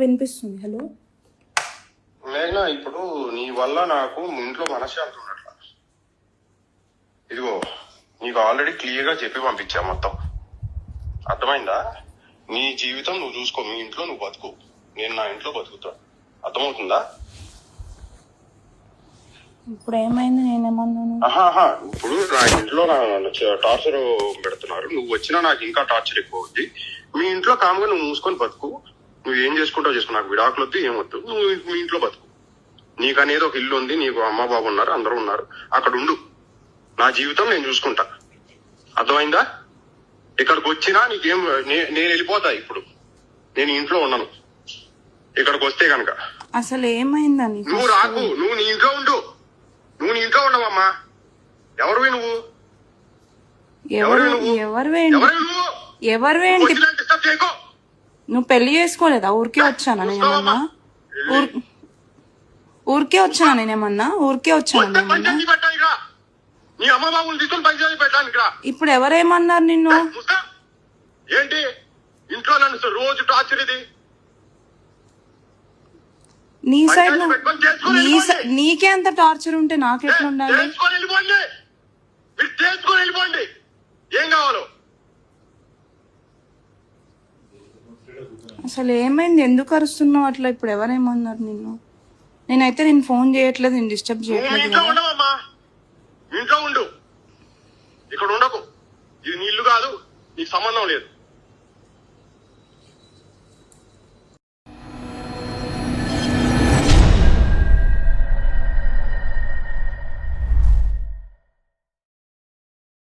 వినిపిస్తుంది. హలో మేఘనా, ఇప్పుడు నీ వల్ల నాకు ఇంట్లో మనశ్శాంతి ఉన్నట్ల. ఇదిగో నీకు ఆల్రెడీ క్లియర్ గా చెప్పి పంపించా మొత్తం. అర్థమైందా? నీ జీవితం నువ్వు చూసుకో, మీ ఇంట్లో నువ్వు బతుకు, నేను నా ఇంట్లో బతుకుతా. అర్థమవుతుందా? ఇప్పుడు ఏమైంది? నేనేమన్నాను? ఇప్పుడు నా ఇంట్లో టార్చర్ పెడుతున్నారు. నువ్వు వచ్చినా నాకు ఇంకా టార్చర్ ఎక్కువ అవుద్ది. మీ ఇంట్లో కామ్గా నువ్వు మూసుకొని బతుకు. నువ్వు ఏం చేసుకుంటావు చేసుకో, నాకు విడాకులొద్దు, ఏమొద్దు. నువ్వు మీ ఇంట్లో బతుకు. నీకు అనేది ఒక ఇల్లు ఉంది, నీకు అమ్మ బాబు ఉన్నారు, అందరూ ఉన్నారు. అక్కడ ఉండు. నా జీవితం నేను చూసుకుంటా. అర్థమైందా? ఇక్కడికి వచ్చినా నీకేం, నేను వెళ్ళిపోతా. ఇప్పుడు నేను ఇంట్లో ఉన్నాను. ఇక్కడికి వస్తే కనుక అసలు ఏమైందని నువ్వు రాకు. నువ్వు నీ ఇంట్లో ఉండు. నువ్వు నీ ఇంట్లో ఉండవమ్మా. ఎవరివి నువ్వు? ఎవరివేంటి? నువ్వు పెళ్లి చేసుకోలేదా? ఊరికే వచ్చానా నేనేమన్నా? ఊరికే వచ్చానా నేనేమన్నా? ఇప్పుడు ఎవరేమన్నారు నిన్ను? ఏంటి ఇంట్లో నన్ను రోజు టార్చర్? ఇది నీ సైడ్ నీకే అంత టార్చర్ ఉంటే నాకెట్లా ఉండాలి? ఏం కావాలో అసలు ఏమైంది? ఎందుకు అరుస్తున్నావు అట్లా? ఇప్పుడు ఎవరేమన్నారు నిన్ను? నేనైతే నేను ఫోన్ చేయట్లేదు, నేను డిస్టర్బ్ చేయట్లేదు. ఇంట్లో ఉండు, ఇక్కడ ఉండకు. ఇది నీ ఇల్లు కాదు, నీకు సంబంధం లేదు.